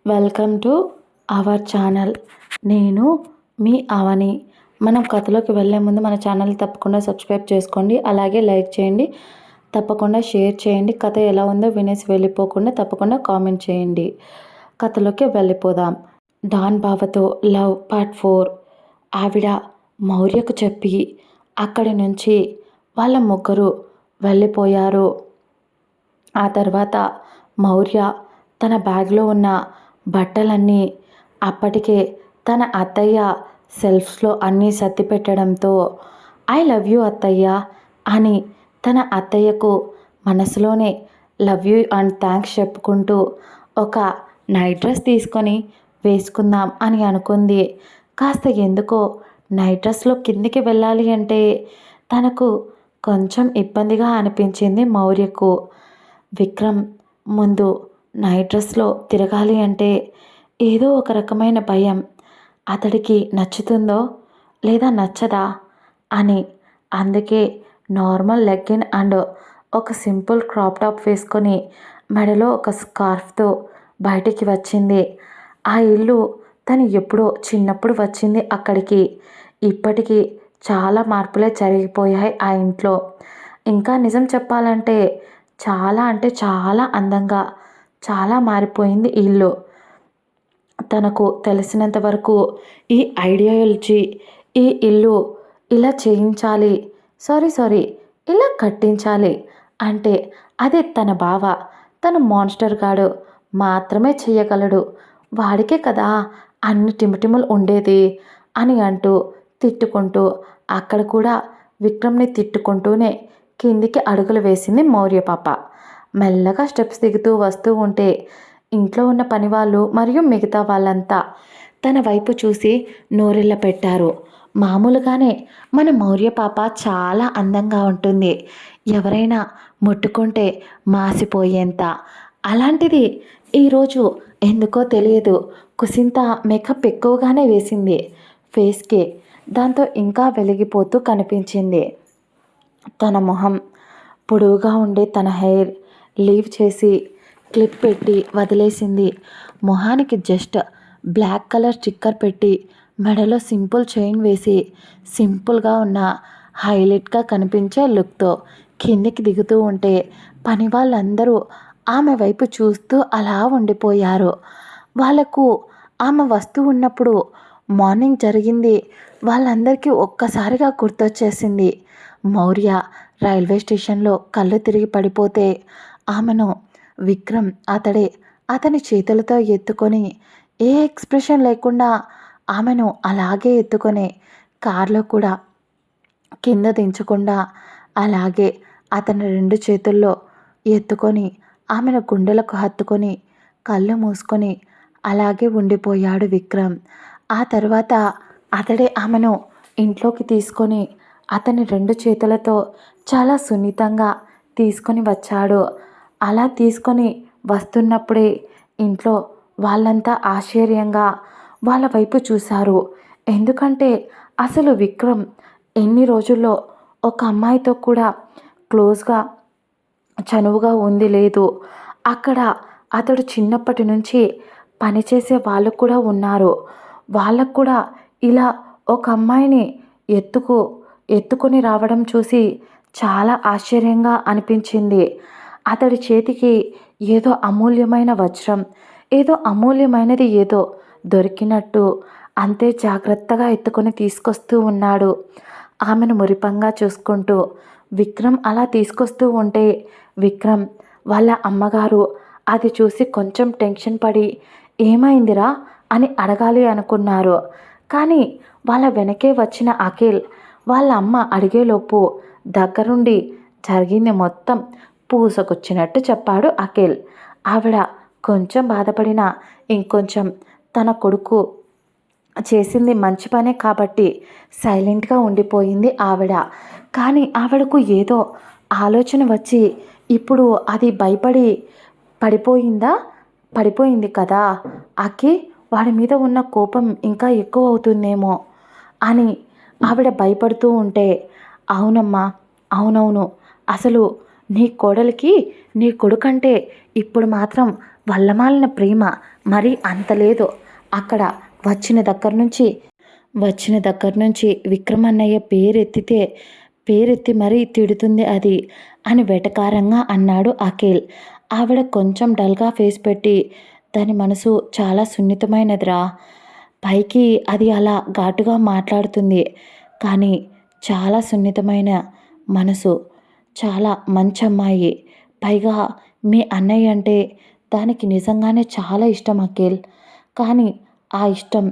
Welcome to our channel. నేను మీ అవని. మనం కథలోకి వెళ్ళే ముందు మన ఛానల్ తప్పకుండా సబ్స్క్రైబ్ చేసుకోండి, అలాగే లైక్ చేయండి, తప్పకుండా షేర్ చేయండి. కథ ఎలా ఉందో వినేసి వెళ్ళిపోకుండా తప్పకుండా కామెంట్ చేయండి. కథలోకి వెళ్ళిపోదాం. డాన్ బావతో లవ్ పార్ట్ 4. ఆవిడ మౌర్యకు చెప్పి అక్కడి నుంచి వాళ్ళ ముగ్గురు వెళ్ళిపోయారు. ఆ తర్వాత మౌర్య తన బ్యాగ్లో ఉన్న బట్టలన్నీ అప్పటికే తన అత్తయ్య సెల్ఫ్స్లో అన్నీ సర్ది పెట్టడంతో ఐ లవ్ యూ అత్తయ్య అని తన అత్తయ్యకు మనసులోనే లవ్ యూ అండ్ థ్యాంక్స్ చెప్పుకుంటూ ఒక నైట్ డ్రెస్ తీసుకొని వేసుకుందాం అని అనుకుంది. కాస్త ఎందుకో నైట్ డ్రెస్లో కిందికి వెళ్ళాలి అంటే తనకు కొంచెం ఇబ్బందిగా అనిపించింది మౌర్యకు. విక్రమ్ ముందు నైట్ డ్రెస్లో తిరగాలి అంటే ఏదో ఒక రకమైన భయం. అతడికి నచ్చుతుందో లేదా నచ్చదా అని. అందుకే నార్మల్ లెగ్గిన్ అండ్ ఒక సింపుల్ క్రాప్ టాప్ వేసుకొని మెడలో ఒక స్కార్ఫ్తో బయటికి వచ్చింది. ఆ ఇల్లు తను ఎప్పుడో చిన్నప్పుడు వచ్చింది అక్కడికి. ఇప్పటికీ చాలా మార్పులే జరిగిపోయాయి ఆ ఇంట్లో. ఇంకా నిజం చెప్పాలంటే చాలా అంటే చాలా అందంగా చాలా మారిపోయింది ఈ ఇల్లు. తనకు తెలిసినంత వరకు ఈ ఐడియాలజీ, ఈ ఇల్లు ఇలా చేయించాలి, సారీ ఇలా కట్టించాలి అంటే అది తన బావ, తన మాన్స్టర్ గాడు మాత్రమే చేయగలడు. వాడికే కదా అన్ని టిమిటిములు ఉండేది అని అంటూ తిట్టుకుంటూ అక్కడ కూడా విక్రమ్ని తిట్టుకుంటూనే కిందికి అడుగులు వేసింది మౌర్య పాప. మెల్లగా స్టెప్స్ దిగుతూ వస్తూ ఉంటే ఇంట్లో ఉన్న పనివాళ్ళు మరియు మిగతా వాళ్ళంతా తన వైపు చూసి నోరెళ్ళ పెట్టారు. మామూలుగానే మన మౌర్య పాప చాలా అందంగా ఉంటుంది, ఎవరైనా ముట్టుకుంటే మాసిపోయేంత. అలాంటిది ఈరోజు ఎందుకో తెలియదు కుసింత మేకప్ ఎక్కువగానే వేసింది ఫేస్కి. దాంతో ఇంకా వెలిగిపోతూ కనిపించింది. తన మొహం పొడవుగా ఉండే తన హెయిర్ లీవ్ చేసి క్లిప్ పెట్టి వదిలేసింది. మొహానికి జస్ట్ బ్లాక్ కలర్ స్టిక్కర్ పెట్టి మెడలో సింపుల్ చైన్ వేసి సింపుల్గా ఉన్న హైలైట్గా కనిపించే లుక్తో కిందికి దిగుతూ ఉంటే పని వాళ్ళందరూ ఆమె వైపు చూస్తూ అలా ఉండిపోయారు. వాళ్ళకు ఆమె వస్తూ ఉన్నప్పుడు మార్నింగ్ జరిగింది వాళ్ళందరికీ ఒక్కసారిగా గుర్తొచ్చేసింది. మౌర్య రైల్వే స్టేషన్లో కళ్ళు తిరిగి పడిపోతే ఆమెను విక్రమ్ అతని చేతులతో ఎత్తుకొని ఏ ఎక్స్ప్రెషన్ లేకుండా ఆమెను అలాగే ఎత్తుకొని కార్లో కూడా కింద దించకుండా అలాగే అతని 2 చేతుల్లో ఎత్తుకొని ఆమెను గుండెలకు హత్తుకొని కళ్ళు మూసుకొని అలాగే ఉండిపోయాడు విక్రమ్. ఆ తర్వాత అతడే ఆమెను ఇంట్లోకి తీసుకొని అతని 2 చేతులతో చాలా సున్నితంగా తీసుకొని వచ్చాడు. అలా తీసుకొని వస్తున్నప్పుడే ఇంట్లో వాళ్ళంతా ఆశ్చర్యంగా వాళ్ళ వైపు చూశారు. ఎందుకంటే అసలు విక్రమ్ ఎన్ని రోజుల్లో ఒక అమ్మాయితో కూడా క్లోజ్గా చనువుగా ఉంది లేదు. అక్కడ అతడు చిన్నప్పటి నుంచి పనిచేసే వాళ్ళు కూడా ఉన్నారు. వాళ్ళకు కూడా ఇలా ఒక అమ్మాయిని ఎత్తుకొని రావడం చూసి చాలా ఆశ్చర్యంగా అనిపించింది. అతడి చేతికి ఏదో అమూల్యమైన వజ్రం, ఏదో అమూల్యమైనది ఏదో దొరికినట్టు అంతే జాగ్రత్తగా ఎత్తుకొని తీసుకొస్తూ ఉన్నాడు. ఆమెను మురిపంగా చూసుకుంటూ విక్రమ్ అలా తీసుకొస్తూ ఉంటే విక్రమ్ వాళ్ళ అమ్మగారు అది చూసి కొంచెం టెన్షన్ పడి ఏమైందిరా అని అడగాలి అనుకున్నారు. కానీ వాళ్ళ వెనకే వచ్చిన అఖిల్ వాళ్ళ అమ్మ అడిగేలోపు దగ్గరుండి జరిగింది మొత్తం పూసకొచ్చినట్టు చెప్పాడు అఖిల్. ఆవిడ కొంచెం బాధపడినా ఇంకొంచెం తన కొడుకు చేసింది మంచి పనే కాబట్టి సైలెంట్గా ఉండిపోయింది ఆవిడ. కానీ ఆవిడకు ఏదో ఆలోచన వచ్చి ఇప్పుడు అది భయపడి పడిపోయింది కదా, అక్కి వాడి మీద ఉన్న కోపం ఇంకా ఎక్కువ అవుతుందేమో అని ఆవిడ భయపడుతూ ఉంటే అవునమ్మా అవునవును, అసలు నీ కోడలికి నీ కొడుకంటే ఇప్పుడు మాత్రం వల్లమాలిన ప్రేమ మరి అంత లేదు. అక్కడ వచ్చిన దగ్గర నుంచి విక్రమన్నయ్య పేరెత్తి మరీ తిడుతుంది అది అని వెటకారంగా అన్నాడు అఖిల్. ఆవిడ కొంచెం డల్గా ఫేస్ పెట్టి, దాని మనసు చాలా సున్నితమైనదిరా. పైకి అది అలా ఘాటుగా మాట్లాడుతుంది, కానీ చాలా సున్నితమైన మనసు, చాలా మంచి అమ్మాయి. పైగా మీ అన్నయ్య అంటే దానికి నిజంగానే చాలా ఇష్టం అఖిల్. కానీ ఆ ఇష్టం,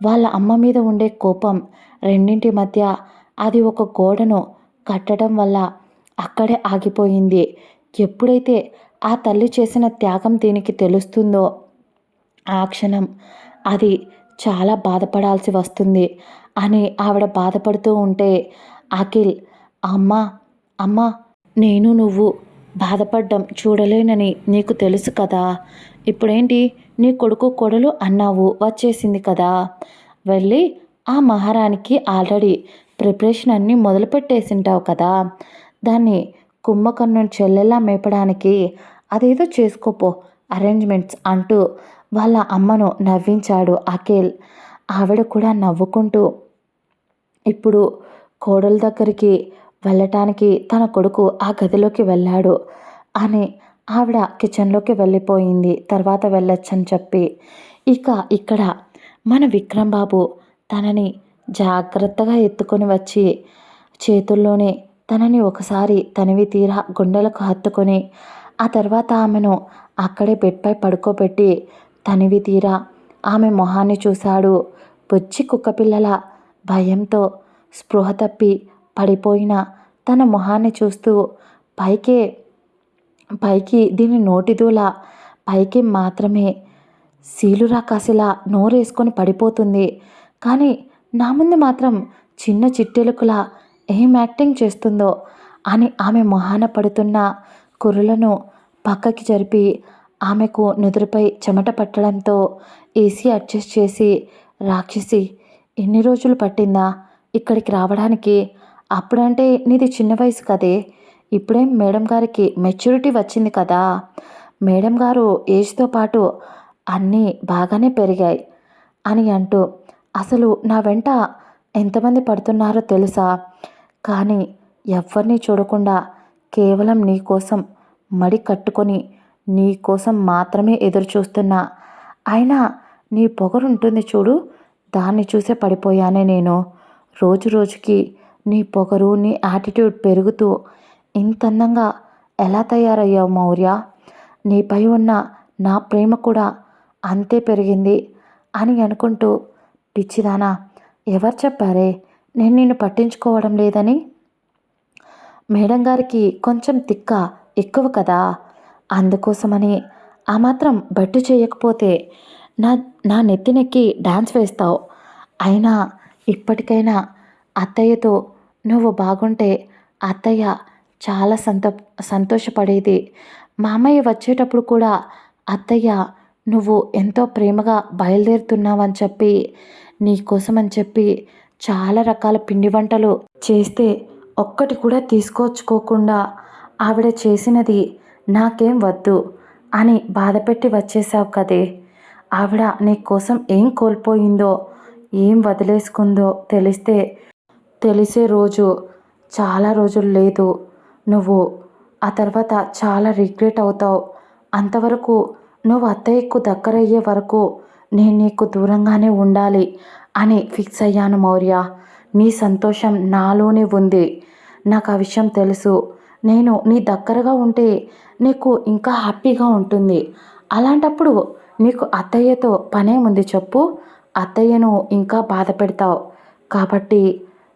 వాళ్ళ అమ్మ మీద ఉండే కోపం, రెండింటి మధ్య అది ఒక గోడను కట్టడం వల్ల అక్కడే ఆగిపోయింది. ఎప్పుడైతే ఆ తల్లి చేసిన త్యాగం దీనికి తెలుస్తుందో ఆ క్షణం అది చాలా బాధపడాల్సి వస్తుంది అని ఆవిడ బాధపడుతూ ఉంటే, అఖిల్, అమ్మా అమ్మా, నేను నువ్వు బాధపడ్డం చూడలేనని నీకు తెలుసు కదా. ఇప్పుడేంటి, నీ కొడుకు కొడలు అన్నావు, వచ్చేసింది కదా. వెళ్ళి ఆ మహారాణికి ఆల్రెడీ ప్రిపరేషన్ అన్నీ మొదలుపెట్టేసింటావు కదా. దాన్ని కుంభకర్ణుని చెల్లెలా మేపడానికి అదేదో చేసుకోపో అరేంజ్మెంట్స్ అంటూ వాళ్ళ అమ్మను నవ్వించాడు అఖిల్. ఆవిడ కూడా నవ్వుకుంటూ ఇప్పుడు కోడల దగ్గరికి వెళ్ళటానికి తన కొడుకు ఆ గదిలోకి వెళ్ళాడు అని ఆవిడ కిచెన్లోకి వెళ్ళిపోయింది. తర్వాత వెళ్ళొచ్చని చెప్పి ఇక ఇక్కడ మన విక్రమ్ బాబు తనని జాగ్రత్తగా ఎత్తుకొని వచ్చి చేతుల్లోనే తనని ఒకసారి తనివి తీరా గుండెలకు హత్తుకొని ఆ తర్వాత ఆమెను అక్కడే బెడ్పై పడుకోబెట్టి తనివి తీరా ఆమె మొహాన్ని చూశాడు. బుచ్చి కుక్కపిల్లల భయంతో స్పృహ తప్పి పడిపోయిన తన మొహాన్ని చూస్తూ పైకి దీని నోటిదూల పైకి మాత్రమే సీలురా కాసిలా నోరేసుకొని పడిపోతుంది, కానీ నా ముందు మాత్రం చిన్న చిట్టెలుకలా ఏం యాక్టింగ్ చేస్తుందో అని ఆమె మొహాన పడుతున్న కురులను పక్కకి జరిపి ఆమెకు నుదురుపై చెమట పట్టడంతో ఏసీ అడ్జస్ట్ చేసి, రాక్షసి, ఎన్ని రోజులు పట్టిందా ఇక్కడికి రావడానికి? అప్పుడంటే నీది చిన్న వయసు కదే, ఇప్పుడేం మేడం గారికి మెచ్యూరిటీ వచ్చింది కదా. మేడం గారు ఏజ్తో పాటు అన్నీ బాగానే పెరిగాయి అని అంటూ, అసలు నా వెంట ఎంతమంది పడుతున్నారో తెలుసా? కానీ ఎవరిని చూడకుండా కేవలం నీ కోసం మడి కట్టుకొని నీ కోసం మాత్రమే ఎదురు చూస్తున్నా. అయినా నీ పొగరుంటుంది చూడు, దాన్ని చూసే పడిపోయానే నేను. రోజు రోజుకి నీ పొగరు, నీ యాటిట్యూడ్ పెరుగుతూ ఇంత అందంగా ఎలా తయారయ్యావు మౌర్య? నీపై ఉన్న నా ప్రేమ కూడా అంతే పెరిగింది అని అనుకుంటూ, పిచ్చిదానా, ఎవరు చెప్పారే నేను నిన్ను పట్టించుకోవడం లేదని? మేడం గారికి కొంచెం తిక్క ఎక్కువ కదా, అందుకోసమని ఆ మాత్రం బట్టు చేయకపోతే నా నా నెత్తినెక్కి డాన్స్ వేస్తావు. అయినా ఇప్పటికైనా అత్తయ్యతో నువ్వు బాగుంటే అత్తయ్య చాలా సంతోషపడేది. మామయ్య వచ్చేటప్పుడు కూడా అత్తయ్య నువ్వు ఎంతో ప్రేమగా బయలుదేరుతున్నావని చెప్పి, నీకోసమని చెప్పి చాలా రకాల పిండి వంటలు చేస్తే ఒక్కటి కూడా తీసుకొచ్చుకోకుండా ఆవిడ చేసినది నాకేం వద్దు అని బాధపెట్టి వచ్చేసావు కదే. ఆవిడ నీ కోసం ఏం కోల్పోయిందో, ఏం వదిలేసుకుందో తెలిసే రోజు చాలా రోజులు లేదు. నువ్వు ఆ తర్వాత చాలా రిగ్రెట్ అవుతావు. అంతవరకు నువ్వు అత్తయ్యకు దగ్గరయ్యే వరకు నేను నీకు దూరంగానే ఉండాలి అని ఫిక్స్ అయ్యాను మౌర్య. నీ సంతోషం నాలోనే ఉంది, నాకు ఆ విషయం తెలుసు. నేను నీ దగ్గరగా ఉంటే నీకు ఇంకా హ్యాపీగా ఉంటుంది. అలాంటప్పుడు నీకు అత్తయ్యతో పనేముంది చెప్పు? అత్తయ్యను ఇంకా బాధ పెడతావు. కాబట్టి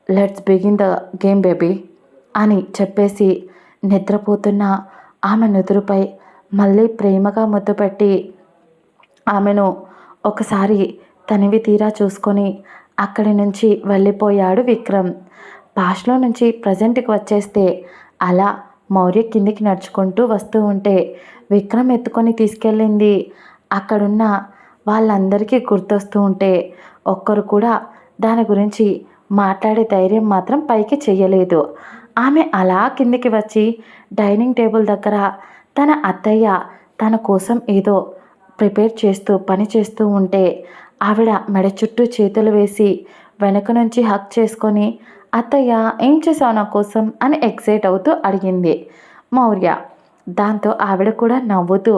let's begin the game baby అని చెప్పేసి నిద్రపోతున్న ఆమె నుదురుపై మళ్ళీ ప్రేమగా ముద్దు పెట్టి ఆమెను ఒకసారి తనివి తీరా చూసుకొని అక్కడి నుంచి వెళ్ళిపోయాడు విక్రమ్. పాస్ట్లో నుంచి ప్రజెంట్కి వచ్చేస్తే అలా మౌర్య కిందికి నడుచుకుంటూ వస్తూ ఉంటే విక్రమ్ ఎత్తుకొని తీసుకెళ్ళింది అక్కడున్న వాళ్ళందరికీ గుర్తొస్తూ ఉంటే ఒక్కరు కూడా దాని గురించి మాట్లాడే ధైర్యం మాత్రం పైకి చెయ్యలేదు. ఆమె అలా కిందికి వచ్చి డైనింగ్ టేబుల్ దగ్గర తన అత్తయ్య తన కోసం ఏదో ప్రిపేర్ చేస్తూ పని చేస్తూ ఉంటే ఆవిడ మెడ చుట్టూ చేతులు వేసి వెనక నుంచి హక్ చేసుకొని అత్తయ్య ఏం చేసావు నా కోసం అని ఎక్సైట్ అవుతూ అడిగింది మౌర్య. దాంతో ఆవిడ కూడా నవ్వుతూ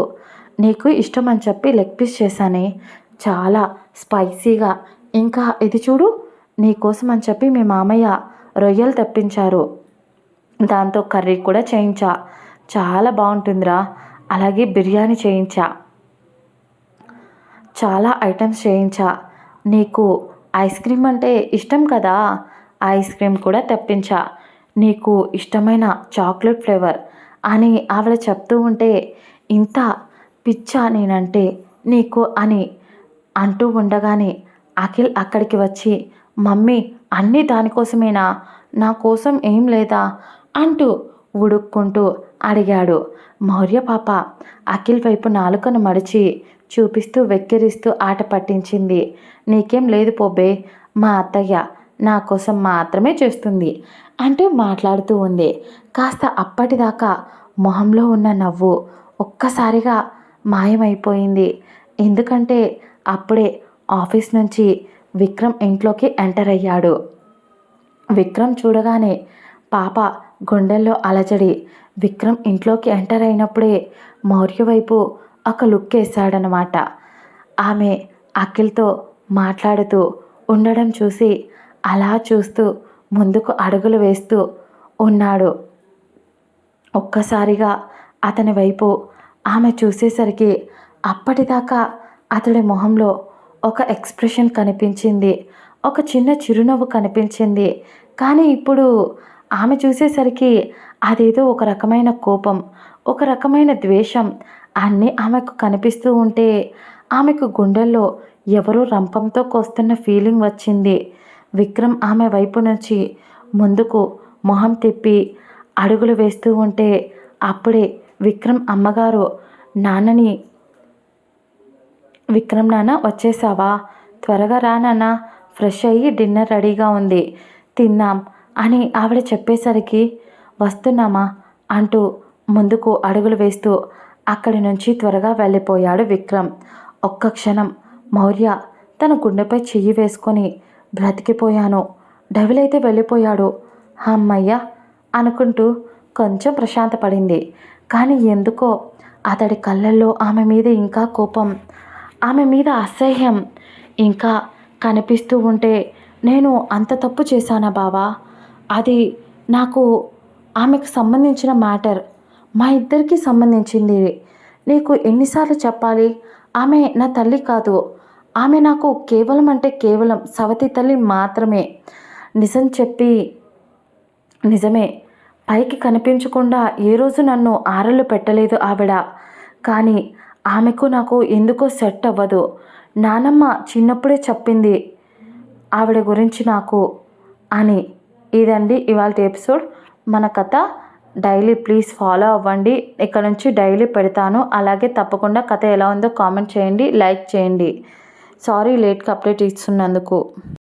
నీకు ఇష్టం అని చెప్పి లెగ్ పీస్ చేశానే, చాలా స్పైసీగా, ఇంకా ఇది చూడు నీకోసం అని చెప్పి మీ మామయ్య రొయ్యలు తెప్పించారు, దాంతో కర్రీ కూడా చేయించా, చాలా బాగుంటుందిరా, అలాగే బిర్యానీ చేయించా, చాలా ఐటమ్స్ చేయించా, నీకు ఐస్ క్రీమ్ అంటే ఇష్టం కదా, ఐస్ క్రీమ్ కూడా తెప్పించా, నీకు ఇష్టమైన చాక్లెట్ ఫ్లేవర్ అని ఆవిడ చెప్తూ ఉంటే ఇంత పిచ్చా నేనంటే నీకు అని అంటూ ఉండగానే అఖిల్ అక్కడికి వచ్చి మమ్మీ అన్నీ దానికోసమేనా, నా కోసం ఏం లేదా అంటూ ఉడుక్కుంటూ అడిగాడు. మౌర్య పాప అఖిల్ వైపు నాలుకను మడిచి చూపిస్తూ వెక్కిరిస్తూ ఆట పట్టించింది. నీకేం లేదు పోబే, మా అత్తయ్య నా కోసం మాత్రమే చేస్తుంది అంటూ మాట్లాడుతూ ఉంది. కాస్త అప్పటిదాకా మొహంలో ఉన్న నవ్వు ఒక్కసారిగా మాయమైపోయింది. ఎందుకంటే అప్పుడే ఆఫీస్ నుంచి విక్రమ్ ఇంట్లోకి ఎంటర్ అయ్యాడు. విక్రమ్ చూడగానే పాప గుండెల్లో అలజడి. విక్రమ్ ఇంట్లోకి ఎంటర్ అయినప్పుడే మౌర్య వైపు ఒక లుక్ వేశాడనమాట. ఆమె అఖిల్తో మాట్లాడుతూ ఉండడం చూసి అలా చూస్తూ ముందుకు అడుగులు వేస్తూ ఉన్నాడు. ఒక్కసారిగా అతని వైపు ఆమె చూసేసరికి అప్పటిదాకా అతడి మొహంలో ఒక ఎక్స్ప్రెషన్ కనిపించింది, ఒక చిన్న చిరునవ్వు కనిపించింది. కానీ ఇప్పుడు ఆమె చూసేసరికి అదేదో ఒక రకమైన కోపం, ఒక రకమైన ద్వేషం అన్నీ ఆమెకు కనిపిస్తూ ఉంటే ఆమెకు గుండెల్లో ఎవరో రంపంతో కోస్తున్న ఫీలింగ్ వచ్చింది. విక్రమ్ ఆమె వైపు నుంచి ముందుకు మొహం తిప్పి అడుగులు వేస్తూ ఉంటే అప్పుడే విక్రమ్ అమ్మగారు నాన్నని విక్రమ్ నాన్న వచ్చేసావా, త్వరగా రా నాన్న, ఫ్రెష్ అయ్యి డిన్నర్ రెడీగా ఉంది, తిందాం అని ఆవిడ చెప్పేసరికి వస్తున్నామా అంటూ ముందుకు అడుగులు వేస్తూ అక్కడి నుంచి త్వరగా వెళ్ళిపోయాడు విక్రమ్. ఒక్క క్షణం మౌర్య తన గుండెపై చెయ్యి వేసుకొని బ్రతికిపోయాను, డెవిల్ అయితే వెళ్ళిపోయాడు, అమ్మయ్య అనుకుంటూ కొంచెం ప్రశాంతపడింది. కానీ ఎందుకో అతడి కళ్ళల్లో ఆమె మీద ఇంకా కోపం, ఆమె మీద అసహ్యం ఇంకా కనిపిస్తూ ఉంటే నేను అంత తప్పు చేశానా బావా, అది నాకు ఆమెకు సంబంధించిన మ్యాటర్, మా ఇద్దరికి సంబంధించింది, నీకు ఎన్నిసార్లు చెప్పాలి, ఆమె నా తల్లి కాదు, ఆమె నాకు కేవలం అంటే కేవలం సవతి తల్లి మాత్రమే. నిజం చెప్పి నిజమే, పైకి కనిపించకుండా ఏ రోజు నన్ను ఆరళ్ళు పెట్టలేదు ఆవిడ, కానీ ఆమెకు నాకు ఎందుకో సెట్ అవ్వదు. నానమ్మ చిన్నప్పుడే చెప్పింది ఆవిడ గురించి నాకు అని. ఇదండి ఇవాళ ఎపిసోడ్. మన కథ డైలీ ప్లీజ్ ఫాలో అవ్వండి, ఇక్కడ నుంచి డైలీ పెడతాను. అలాగే తప్పకుండా కథ ఎలా ఉందో కామెంట్ చేయండి, లైక్ చేయండి. సారీ లేట్గా అప్డేట్ ఇస్తున్నందుకు.